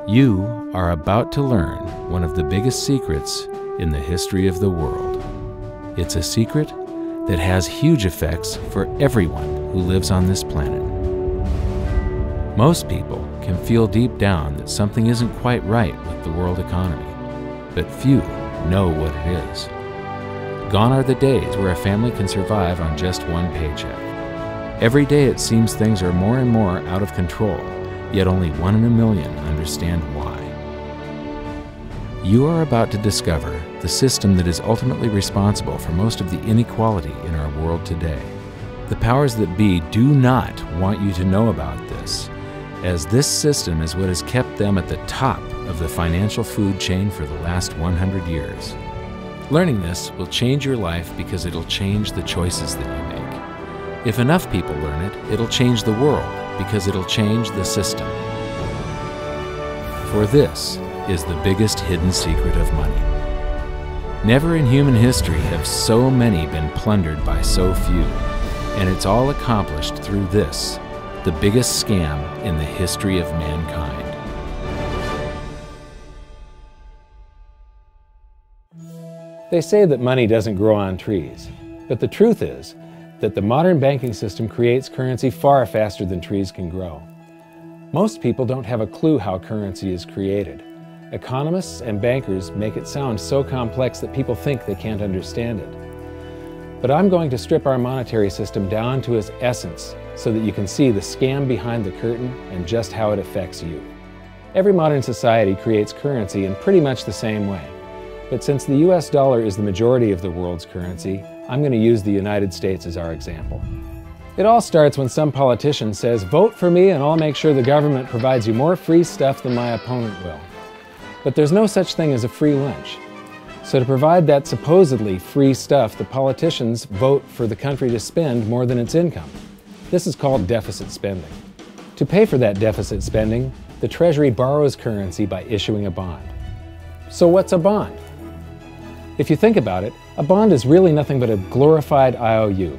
You are about to learn one of the biggest secrets in the history of the world. It's a secret that has huge effects for everyone who lives on this planet. Most people can feel deep down that something isn't quite right with the world economy, but few know what it is. Gone are the days where a family can survive on just one paycheck. Every day it seems things are more and more out of control, yet only 1 in a million understand why. You are about to discover the system that is ultimately responsible for most of the inequality in our world today. The powers that be do not want you to know about this, as this system is what has kept them at the top of the financial food chain for the last 100 years. Learning this will change your life because it'll change the choices that you make. If enough people learn it, it'll change the world because it'll change the system. For this is the biggest hidden secret of money. Never in human history have so many been plundered by so few, and it's all accomplished through this, the biggest scam in the history of mankind. They say that money doesn't grow on trees, but the truth is that the modern banking system creates currency far faster than trees can grow. Most people don't have a clue how currency is created. Economists and bankers make it sound so complex that people think they can't understand it. But I'm going to strip our monetary system down to its essence so that you can see the scam behind the curtain and just how it affects you. Every modern society creates currency in pretty much the same way. But since the US dollar is the majority of the world's currency, I'm going to use the United States as our example. It all starts when some politician says, "Vote for me and I'll make sure the government provides you more free stuff than my opponent will." But there's no such thing as a free lunch. So to provide that supposedly free stuff, the politicians vote for the country to spend more than its income. This is called deficit spending. To pay for that deficit spending, the Treasury borrows currency by issuing a bond. So what's a bond? If you think about it, a bond is really nothing but a glorified IOU.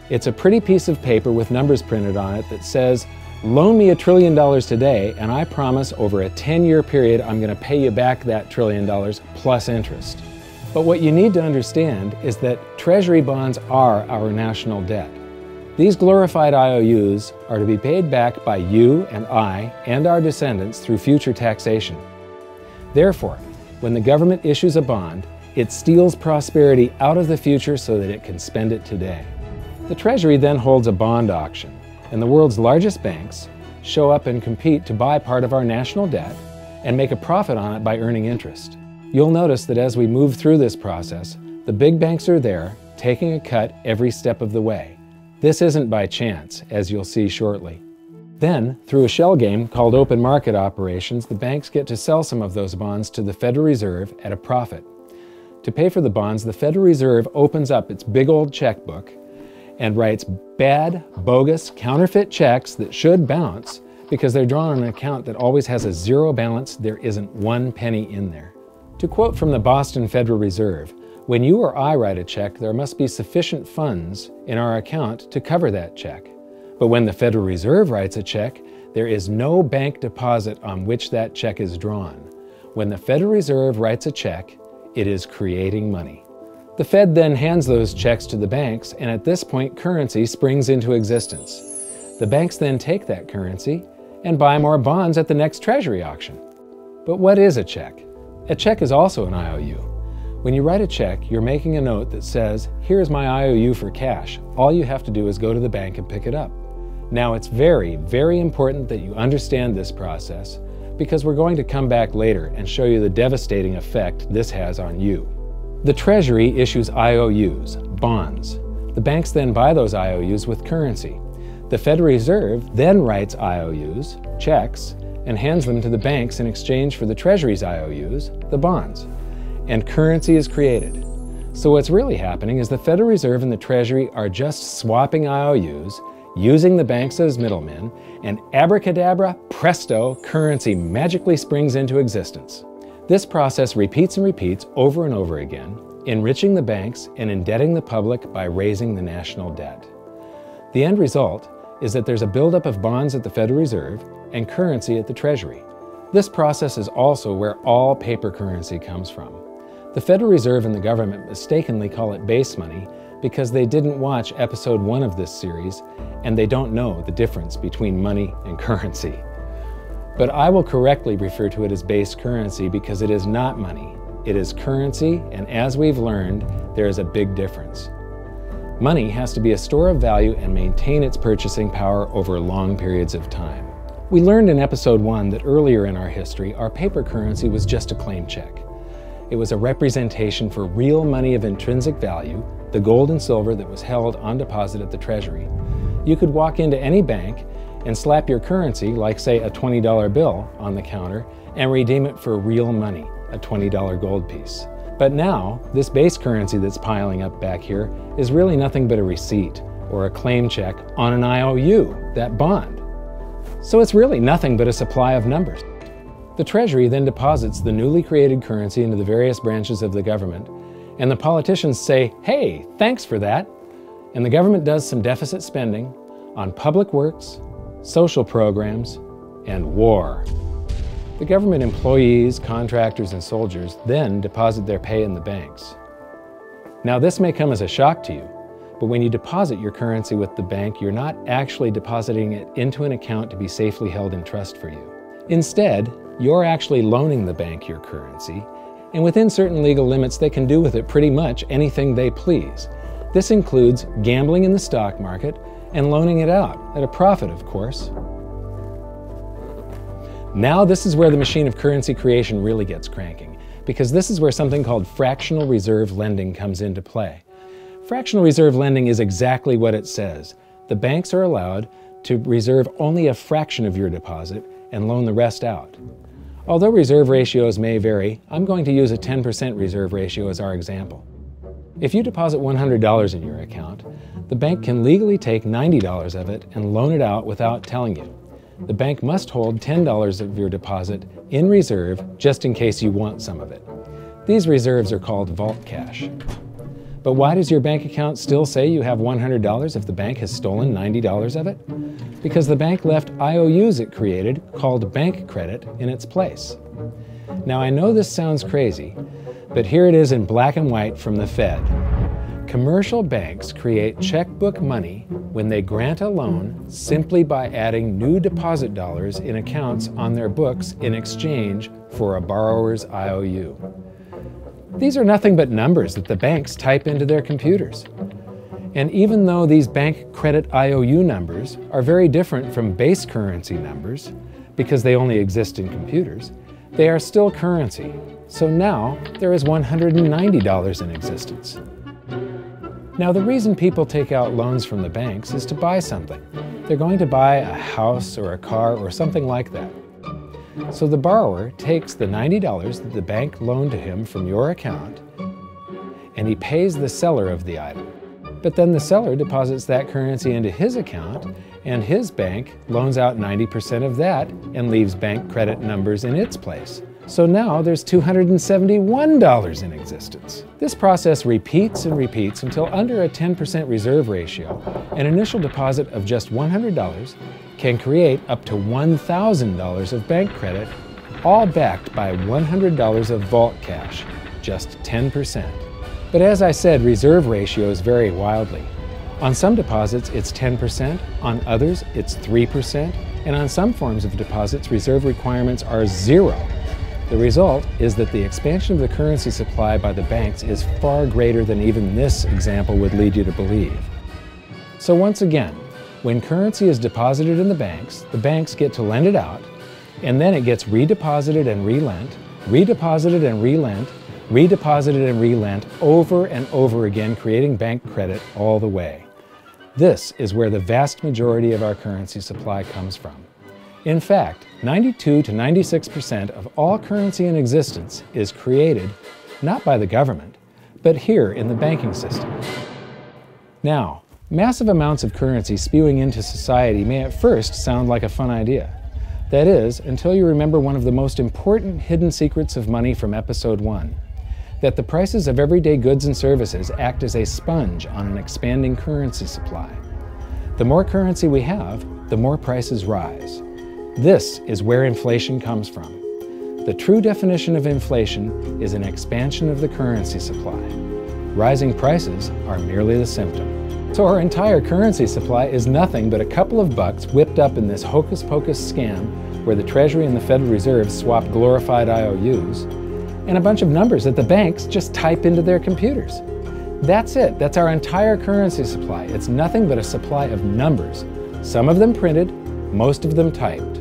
It's a pretty piece of paper with numbers printed on it that says, "Loan me $1 trillion today, and I promise over a 10-year period I'm going to pay you back that $1 trillion plus interest." But what you need to understand is that Treasury bonds are our national debt. These glorified IOUs are to be paid back by you and I and our descendants through future taxation. Therefore, when the government issues a bond, it steals prosperity out of the future so that it can spend it today. The Treasury then holds a bond auction, and the world's largest banks show up and compete to buy part of our national debt and make a profit on it by earning interest. You'll notice that as we move through this process, the big banks are there, taking a cut every step of the way. This isn't by chance, as you'll see shortly. Then, through a shell game called open market operations, the banks get to sell some of those bonds to the Federal Reserve at a profit. To pay for the bonds, the Federal Reserve opens up its big old checkbook and writes bad, bogus, counterfeit checks that should bounce because they're drawn on an account that always has a zero balance. There isn't 1 penny in there. To quote from the Boston Federal Reserve, "When you or I write a check, there must be sufficient funds in our account to cover that check. But when the Federal Reserve writes a check, there is no bank deposit on which that check is drawn. When the Federal Reserve writes a check, it is creating money." The Fed then hands those checks to the banks, and at this point, currency springs into existence. The banks then take that currency and buy more bonds at the next Treasury auction. But what is a check? A check is also an IOU. When you write a check, you're making a note that says, "Here's my IOU for cash. All you have to do is go to the bank and pick it up." Now, it's very, very important that you understand this process because we're going to come back later and show you the devastating effect this has on you. The Treasury issues IOUs, bonds. The banks then buy those IOUs with currency. The Federal Reserve then writes IOUs, checks, and hands them to the banks in exchange for the Treasury's IOUs, the bonds. And currency is created. So what's really happening is the Federal Reserve and the Treasury are just swapping IOUs, using the banks as middlemen, and abracadabra, presto, currency magically springs into existence. This process repeats and repeats over and over again, enriching the banks and indebting the public by raising the national debt. The end result is that there's a buildup of bonds at the Federal Reserve, and currency at the Treasury. This process is also where all paper currency comes from. The Federal Reserve and the government mistakenly call it base money because they didn't watch episode 1 of this series and they don't know the difference between money and currency. But I will correctly refer to it as base currency because it is not money. It is currency, and as we've learned, there is a big difference. Money has to be a store of value and maintain its purchasing power over long periods of time. We learned in episode 1 that earlier in our history, our paper currency was just a claim check. It was a representation for real money of intrinsic value, the gold and silver that was held on deposit at the Treasury. You could walk into any bank and slap your currency, like say a $20 bill, on the counter and redeem it for real money, a $20 gold piece. But now, this base currency that's piling up back here is really nothing but a receipt or a claim check on an IOU, that bond. So it's really nothing but a supply of numbers. The Treasury then deposits the newly created currency into the various branches of the government, and the politicians say, "Hey, thanks for that." And the government does some deficit spending on public works, social programs, and war. The government employees, contractors, and soldiers then deposit their pay in the banks. Now, this may come as a shock to you, but when you deposit your currency with the bank, you're not actually depositing it into an account to be safely held in trust for you. Instead, you're actually loaning the bank your currency, and within certain legal limits, they can do with it pretty much anything they please. This includes gambling in the stock market and loaning it out, at a profit, of course. Now this is where the machine of currency creation really gets cranking, because this is where something called fractional reserve lending comes into play. Fractional reserve lending is exactly what it says. The banks are allowed to reserve only a fraction of your deposit and loan the rest out. Although reserve ratios may vary, I'm going to use a 10% reserve ratio as our example. If you deposit $100 in your account, the bank can legally take $90 of it and loan it out without telling you. The bank must hold $10 of your deposit in reserve just in case you want some of it. These reserves are called vault cash. But why does your bank account still say you have $100 if the bank has stolen $90 of it? Because the bank left IOUs it created, called bank credit, in its place. Now I know this sounds crazy, but here it is in black and white from the Fed. Commercial banks create checkbook money when they grant a loan simply by adding new deposit dollars in accounts on their books in exchange for a borrower's IOU. These are nothing but numbers that the banks type into their computers. And even though these bank credit IOU numbers are very different from base currency numbers, because they only exist in computers, they are still currency. So now there is $190 in existence. Now the reason people take out loans from the banks is to buy something. They're going to buy a house or a car or something like that. So the borrower takes the $90 that the bank loaned to him from your account and he pays the seller of the item. But then the seller deposits that currency into his account and his bank loans out 90% of that and leaves bank credit numbers in its place. So now there's $271 in existence. This process repeats and repeats until under a 10% reserve ratio, an initial deposit of just $100 can create up to $1,000 of bank credit, all backed by $100 of vault cash, just 10%. But as I said, reserve ratios vary wildly. On some deposits, it's 10%, on others, it's 3%, and on some forms of deposits, reserve requirements are 0. The result is that the expansion of the currency supply by the banks is far greater than even this example would lead you to believe. So once again, when currency is deposited in the banks get to lend it out, and then it gets redeposited and relent, redeposited and relent, redeposited and relent over and over again, creating bank credit all the way. This is where the vast majority of our currency supply comes from. In fact, 92 to 96% of all currency in existence is created not by the government, but here in the banking system. Now, massive amounts of currency spewing into society may at first sound like a fun idea. That is, until you remember one of the most important hidden secrets of money from episode 1, that the prices of everyday goods and services act as a sponge on an expanding currency supply. The more currency we have, the more prices rise. This is where inflation comes from. The true definition of inflation is an expansion of the currency supply. Rising prices are merely the symptom. So our entire currency supply is nothing but a couple of bucks whipped up in this hocus-pocus scam where the Treasury and the Federal Reserve swap glorified IOUs, and a bunch of numbers that the banks just type into their computers. That's it. That's our entire currency supply. It's nothing but a supply of numbers. Some of them printed, most of them typed,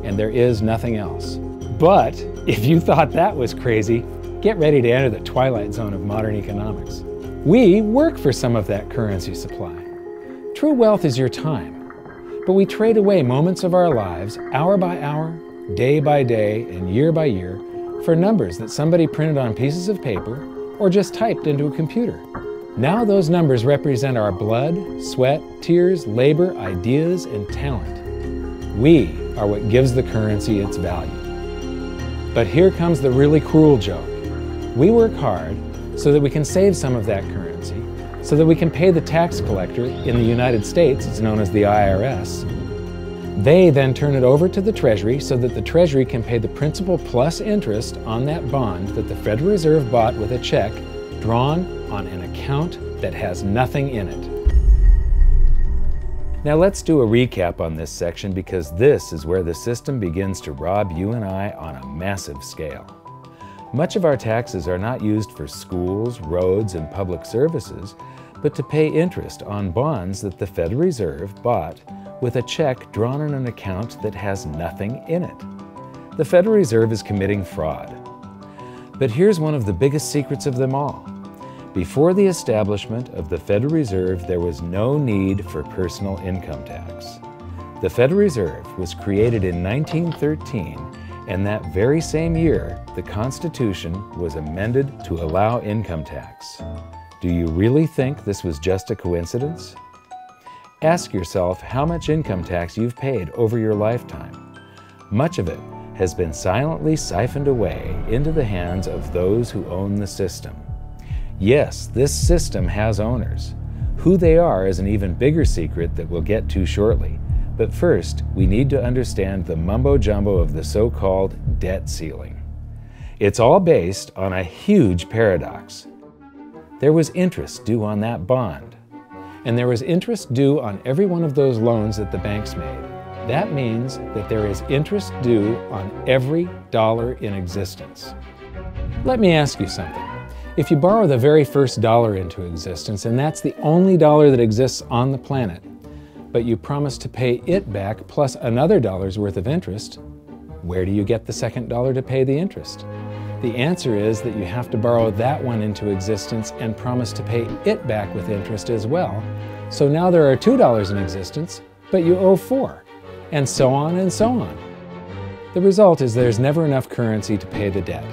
and there is nothing else. But if you thought that was crazy, get ready to enter the twilight zone of modern economics. We work for some of that currency supply. True wealth is your time, but we trade away moments of our lives, hour by hour, day by day, and year by year, for numbers that somebody printed on pieces of paper or just typed into a computer. Now those numbers represent our blood, sweat, tears, labor, ideas, and talent. We are what gives the currency its value. But here comes the really cruel joke. We work hard so that we can save some of that currency, so that we can pay the tax collector. In the United States, it's known as the IRS. They then turn it over to the Treasury so that the Treasury can pay the principal plus interest on that bond that the Federal Reserve bought with a check drawn on an account that has nothing in it. Now let's do a recap on this section, because this is where the system begins to rob you and I on a massive scale. Much of our taxes are not used for schools, roads, and public services, but to pay interest on bonds that the Federal Reserve bought with a check drawn on an account that has nothing in it. The Federal Reserve is committing fraud. But here's one of the biggest secrets of them all. Before the establishment of the Federal Reserve, there was no need for personal income tax. The Federal Reserve was created in 1913, and that very same year, the Constitution was amended to allow income tax. Do you really think this was just a coincidence? Ask yourself how much income tax you've paid over your lifetime. Much of it has been silently siphoned away into the hands of those who own the system. Yes, this system has owners. Who they are is an even bigger secret that we'll get to shortly. But first, we need to understand the mumbo-jumbo of the so-called debt ceiling. It's all based on a huge paradox. There was interest due on that bond, and there was interest due on every one of those loans that the banks made. That means that there is interest due on every dollar in existence. Let me ask you something. If you borrow the very first dollar into existence, and that's the only dollar that exists on the planet, but you promise to pay it back plus another dollar's worth of interest, where do you get the second dollar to pay the interest? The answer is that you have to borrow that one into existence and promise to pay it back with interest as well. So now there are $2 in existence, but you owe $4, and so on and so on. The result is there's never enough currency to pay the debt.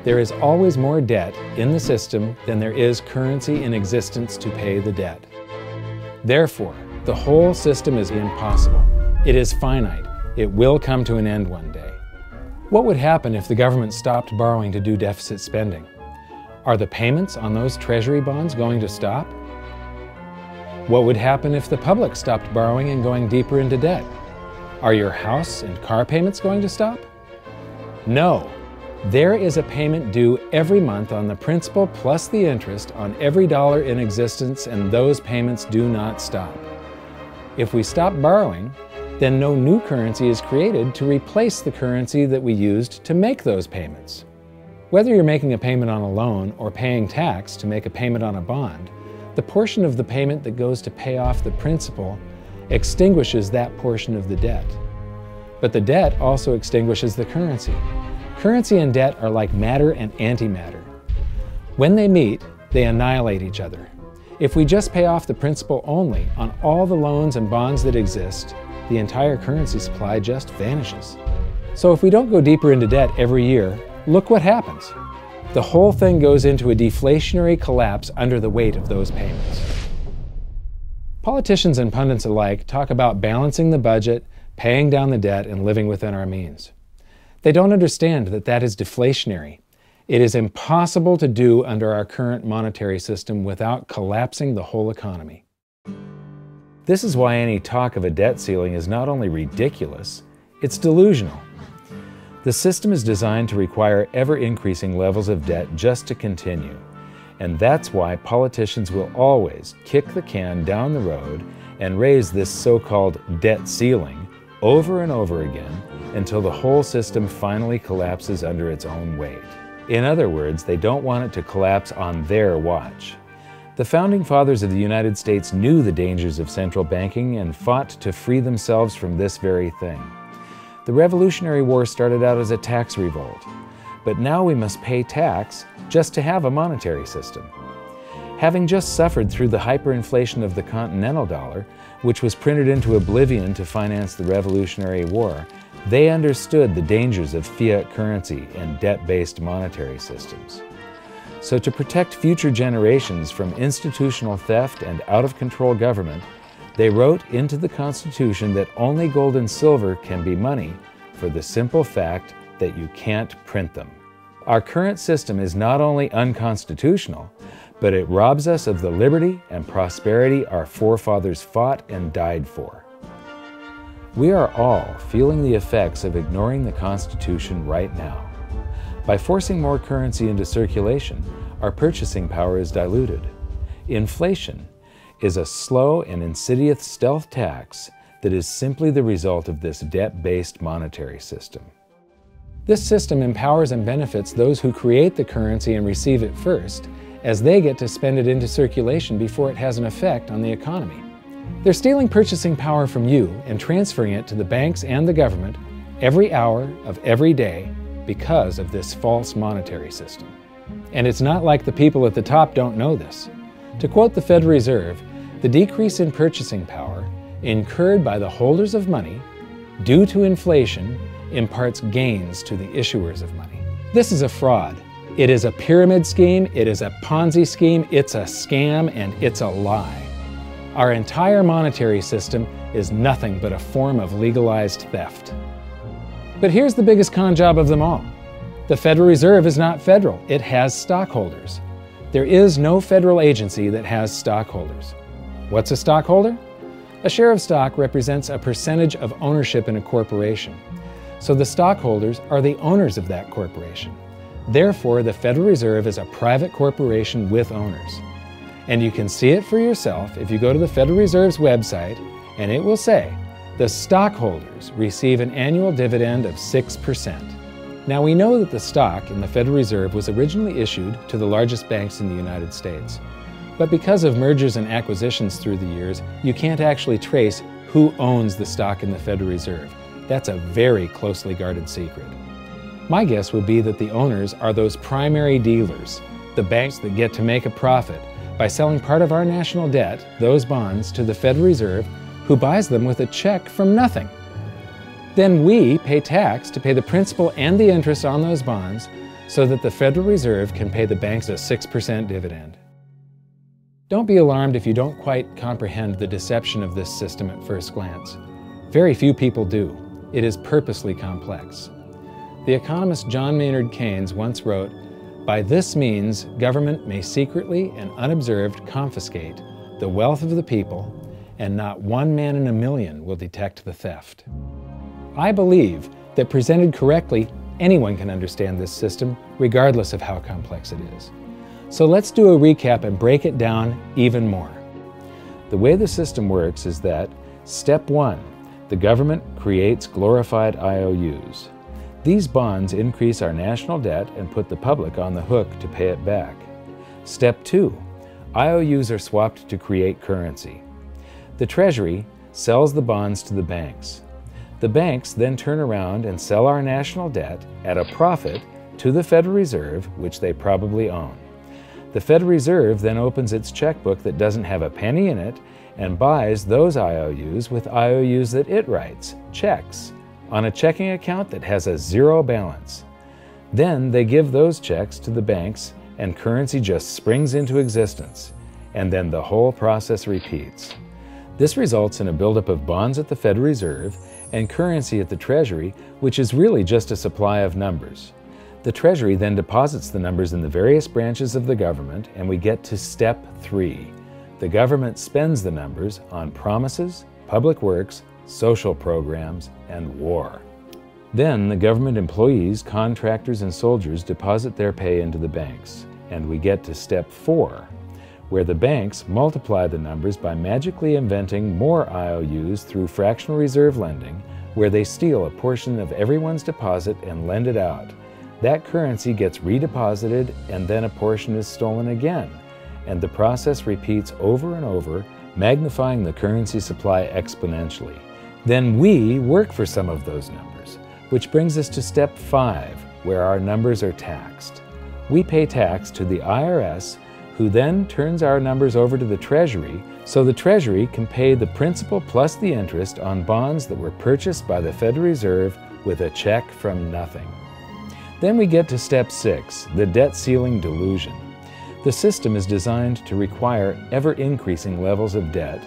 There is always more debt in the system than there is currency in existence to pay the debt. Therefore, the whole system is impossible. It is finite. It will come to an end one day. What would happen if the government stopped borrowing to do deficit spending? Are the payments on those treasury bonds going to stop? What would happen if the public stopped borrowing and going deeper into debt? Are your house and car payments going to stop? No. There is a payment due every month on the principal plus the interest on every dollar in existence, and those payments do not stop. If we stop borrowing, then no new currency is created to replace the currency that we used to make those payments. Whether you're making a payment on a loan or paying tax to make a payment on a bond, the portion of the payment that goes to pay off the principal extinguishes that portion of the debt. But the debt also extinguishes the currency. Currency and debt are like matter and antimatter. When they meet, they annihilate each other. If we just pay off the principal only on all the loans and bonds that exist, the entire currency supply just vanishes. So if we don't go deeper into debt every year, look what happens. The whole thing goes into a deflationary collapse under the weight of those payments. Politicians and pundits alike talk about balancing the budget, paying down the debt, and living within our means. They don't understand that that is deflationary. It is impossible to do under our current monetary system without collapsing the whole economy. This is why any talk of a debt ceiling is not only ridiculous, It's delusional. The system is designed to require ever-increasing levels of debt just to continue. And that's why politicians will always kick the can down the road and raise this so-called debt ceiling over and over again until the whole system finally collapses under its own weight. In other words, they don't want it to collapse on their watch. The Founding Fathers of the United States knew the dangers of central banking and fought to free themselves from this very thing. The Revolutionary War started out as a tax revolt, but now we must pay tax just to have a monetary system. Having just suffered through the hyperinflation of the continental dollar, which was printed into oblivion to finance the Revolutionary War, they understood the dangers of fiat currency and debt-based monetary systems. So to protect future generations from institutional theft and out-of-control government, they wrote into the Constitution that only gold and silver can be money for the simple fact that you can't print them. Our current system is not only unconstitutional, but it robs us of the liberty and prosperity our forefathers fought and died for. We are all feeling the effects of ignoring the Constitution right now. By forcing more currency into circulation, our purchasing power is diluted. Inflation is a slow and insidious stealth tax that is simply the result of this debt-based monetary system. This system empowers and benefits those who create the currency and receive it first, as they get to spend it into circulation before it has an effect on the economy. They're stealing purchasing power from you and transferring it to the banks and the government every hour of every day because of this false monetary system. And it's not like the people at the top don't know this. To quote the Federal Reserve, the decrease in purchasing power incurred by the holders of money due to inflation imparts gains to the issuers of money. This is a fraud. It is a pyramid scheme, it is a Ponzi scheme, it's a scam, and it's a lie. Our entire monetary system is nothing but a form of legalized theft. But here's the biggest con job of them all. The Federal Reserve is not federal, it has stockholders. There is no federal agency that has stockholders. What's a stockholder? A share of stock represents a percentage of ownership in a corporation. So the stockholders are the owners of that corporation. Therefore, the Federal Reserve is a private corporation with owners. And you can see it for yourself if you go to the Federal Reserve's website, and it will say, the stockholders receive an annual dividend of 6%. Now we know that the stock in the Federal Reserve was originally issued to the largest banks in the United States. But because of mergers and acquisitions through the years, you can't actually trace who owns the stock in the Federal Reserve. That's a very closely guarded secret. My guess would be that the owners are those primary dealers, the banks that get to make a profit by selling part of our national debt, those bonds, to the Federal Reserve, who buys them with a check from nothing. Then we pay tax to pay the principal and the interest on those bonds so that the Federal Reserve can pay the banks a 6% dividend. Don't be alarmed if you don't quite comprehend the deception of this system at first glance. Very few people do. It is purposely complex. The economist John Maynard Keynes once wrote, "By this means, government may secretly and unobserved confiscate the wealth of the people, and not one man in a million will detect the theft." I believe that presented correctly, anyone can understand this system, regardless of how complex it is. So let's do a recap and break it down even more. The way the system works is that, step 1, the government creates glorified IOUs. These bonds increase our national debt and put the public on the hook to pay it back. Step 2, IOUs are swapped to create currency. The Treasury sells the bonds to the banks. The banks then turn around and sell our national debt at a profit to the Federal Reserve, which they probably own. The Federal Reserve then opens its checkbook that doesn't have a penny in it and buys those IOUs with IOUs that it writes, checks, on a checking account that has a zero balance. Then they give those checks to the banks and currency just springs into existence, and then the whole process repeats. This results in a buildup of bonds at the Federal Reserve and currency at the Treasury, which is really just a supply of numbers. The Treasury then deposits the numbers in the various branches of the government, and we get to step 3. The government spends the numbers on promises, public works, social programs, and war. Then the government employees, contractors, and soldiers deposit their pay into the banks. And we get to step 4, where the banks multiply the numbers by magically inventing more IOUs through fractional reserve lending, where they steal a portion of everyone's deposit and lend it out. That currency gets redeposited, and then a portion is stolen again. And the process repeats over and over, magnifying the currency supply exponentially. Then we work for some of those numbers, which brings us to step 5, where our numbers are taxed. We pay tax to the IRS, who then turns our numbers over to the Treasury, so the Treasury can pay the principal plus the interest on bonds that were purchased by the Federal Reserve with a check from nothing. Then we get to step 6, the debt ceiling delusion. The system is designed to require ever-increasing levels of debt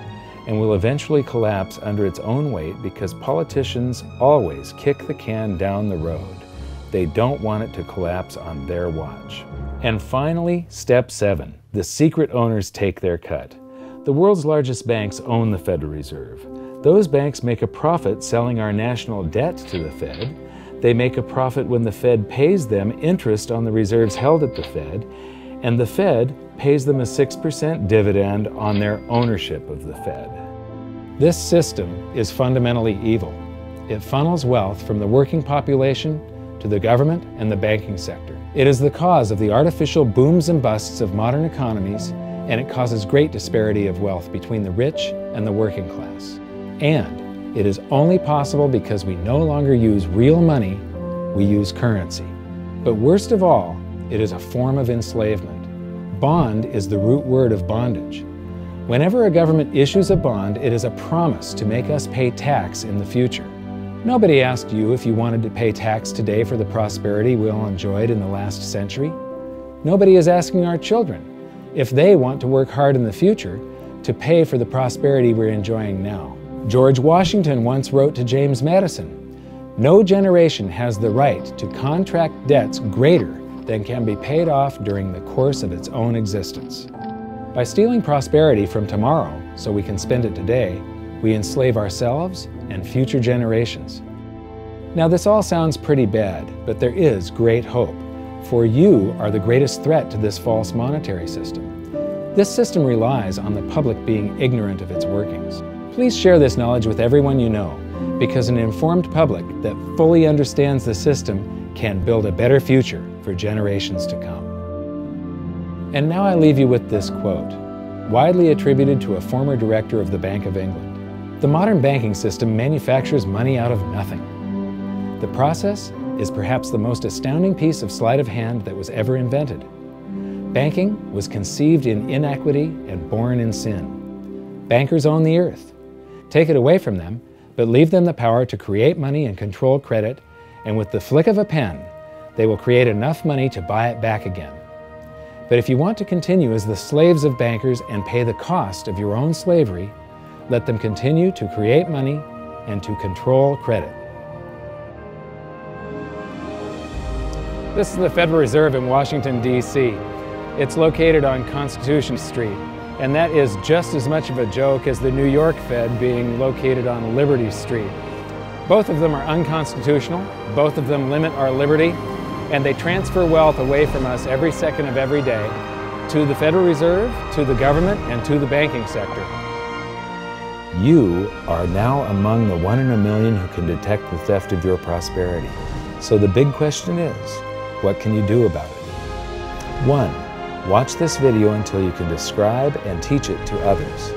and will eventually collapse under its own weight because politicians always kick the can down the road. They don't want it to collapse on their watch. And finally, step 7, the secret owners take their cut. The world's largest banks own the Federal Reserve. Those banks make a profit selling our national debt to the Fed. They make a profit when the Fed pays them interest on the reserves held at the Fed, and the Fed pays them a 6% dividend on their ownership of the Fed. This system is fundamentally evil. It funnels wealth from the working population to the government and the banking sector. It is the cause of the artificial booms and busts of modern economies, and it causes great disparity of wealth between the rich and the working class. And it is only possible because we no longer use real money, we use currency. But worst of all, it is a form of enslavement. Bond is the root word of bondage. Whenever a government issues a bond, it is a promise to make us pay tax in the future. Nobody asked you if you wanted to pay tax today for the prosperity we all enjoyed in the last century. Nobody is asking our children if they want to work hard in the future to pay for the prosperity we're enjoying now. George Washington once wrote to James Madison, "No generation has the right to contract debts greater than can be paid off during the course of its own existence." By stealing prosperity from tomorrow so we can spend it today, we enslave ourselves and future generations. Now this all sounds pretty bad, but there is great hope, for you are the greatest threat to this false monetary system. This system relies on the public being ignorant of its workings. Please share this knowledge with everyone you know, because an informed public that fully understands the system can build a better future for generations to come. And now I leave you with this quote, widely attributed to a former director of the Bank of England. The modern banking system manufactures money out of nothing. The process is perhaps the most astounding piece of sleight of hand that was ever invented. Banking was conceived in inequity and born in sin. Bankers own the earth. Take it away from them, but leave them the power to create money and control credit, and with the flick of a pen, they will create enough money to buy it back again. But if you want to continue as the slaves of bankers and pay the cost of your own slavery, let them continue to create money and to control credit. This is the Federal Reserve in Washington, D.C. It's located on Constitution Street, and that is just as much of a joke as the New York Fed being located on Liberty Street. Both of them are unconstitutional, both of them limit our liberty, and they transfer wealth away from us every second of every day to the Federal Reserve, to the government, and to the banking sector. You are now among the 1 in a million who can detect the theft of your prosperity. So the big question is, what can you do about it? 1. Watch this video until you can describe and teach it to others.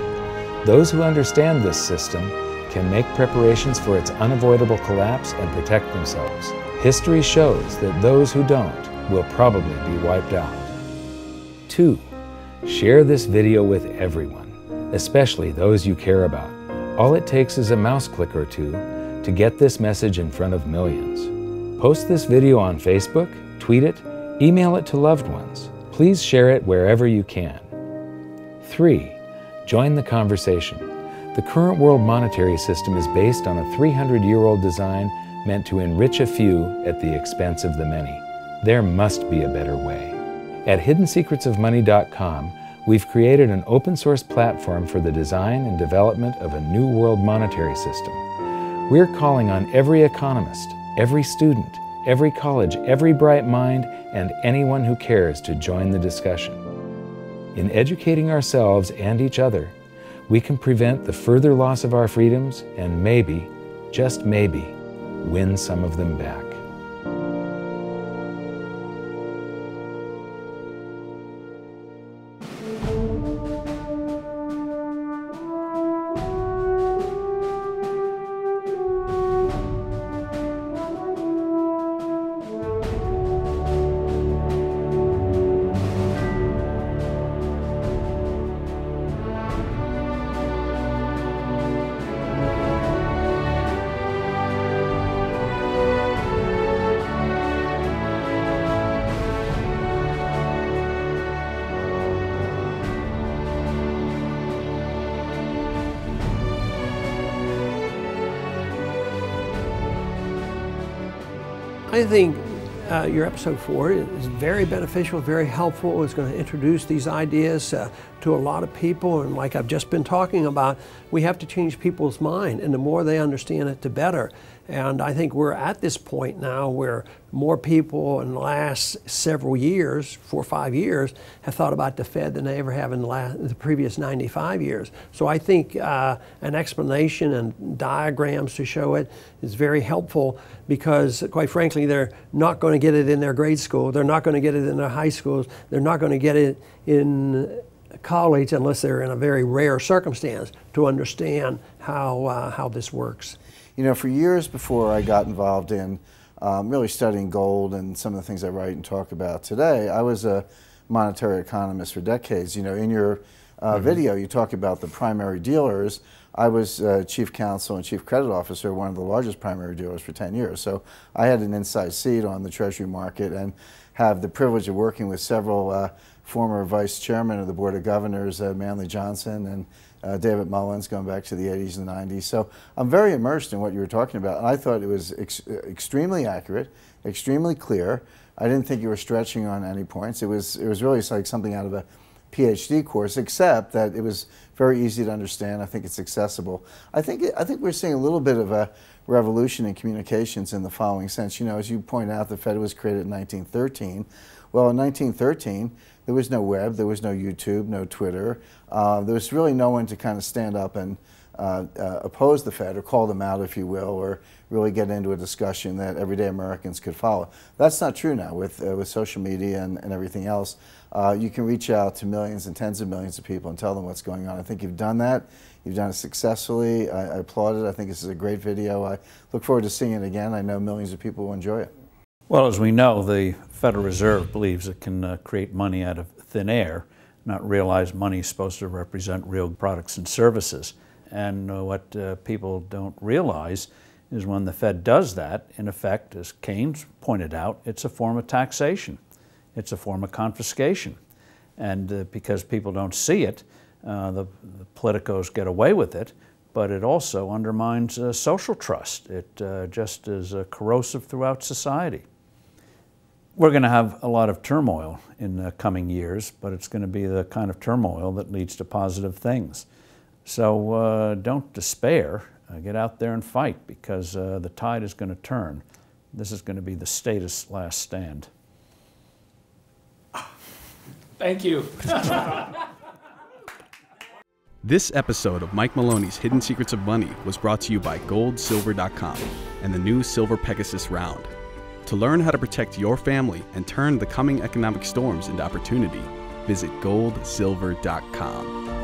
Those who understand this system can make preparations for its unavoidable collapse and protect themselves. History shows that those who don't will probably be wiped out. 2. Share this video with everyone, especially those you care about. All it takes is a mouse click or two to get this message in front of millions. Post this video on Facebook, tweet it, email it to loved ones. Please share it wherever you can. 3. Join the conversation. The current world monetary system is based on a 300-year-old design meant to enrich a few at the expense of the many. There must be a better way. At hiddensecretsofmoney.com, we've created an open-source platform for the design and development of a new world monetary system. We're calling on every economist, every student, every college, every bright mind, and anyone who cares to join the discussion. In educating ourselves and each other, we can prevent the further loss of our freedoms and maybe, just maybe, win some of them back. I think your episode 4 is very beneficial, very helpful. It's going to introduce these ideas to a lot of people, and like I've just been talking about, we have to change people's mind, and the more they understand it, the better. And I think we're at this point now where more people in the last several years, 4 or 5 years, have thought about the Fed than they ever have in the previous 95 years. So I think an explanation and diagrams to show it is very helpful, because quite frankly, they're not going to get it in their grade school, they're not going to get it in their high schools, they're not going to get it in college unless they're in a very rare circumstance to understand how this works. You know, for years before I got involved in really studying gold and some of the things I write and talk about today, I was a monetary economist for decades. You know, in your video, you talk about the primary dealers. I was chief counsel and chief credit officer, one of the largest primary dealers for 10 years. So I had an inside seat on the Treasury market and have the privilege of working with several former vice chairmen of the Board of Governors, Manley Johnson and David Mullins, going back to the 80s and 90s. So I'm very immersed in what you were talking about. And I thought it was extremely accurate, extremely clear. I didn't think you were stretching on any points. It was really like something out of a PhD course, except that it was very easy to understand. I think it's accessible. I think we're seeing a little bit of a revolution in communications in the following sense. You know, as you point out, the Fed was created in 1913. Well, in 1913, there was no web, there was no YouTube, no Twitter. There was really no one to kind of stand up and oppose the Fed or call them out, if you will, or really get into a discussion that everyday Americans could follow. That's not true now with social media and everything else. You can reach out to millions and tens of millions of people and tell them what's going on. I think you've done that. You've done it successfully. I applaud it. I think this is a great video. I look forward to seeing it again. I know millions of people will enjoy it. Well, as we know, the Federal Reserve believes it can create money out of thin air, not realize money is supposed to represent real products and services. And what people don't realize is when the Fed does that, in effect, as Keynes pointed out, it's a form of taxation. It's a form of confiscation. And because people don't see it, the politicos get away with it, but it also undermines social trust. It just is corrosive throughout society. We're going to have a lot of turmoil in the coming years, but it's going to be the kind of turmoil that leads to positive things. So don't despair. Get out there and fight, because the tide is going to turn. This is going to be the status last stand. Thank you. This episode of Mike Maloney's Hidden Secrets of Money was brought to you by GoldSilver.com and the new Silver Pegasus Round. To learn how to protect your family and turn the coming economic storms into opportunity, visit GoldSilver.com.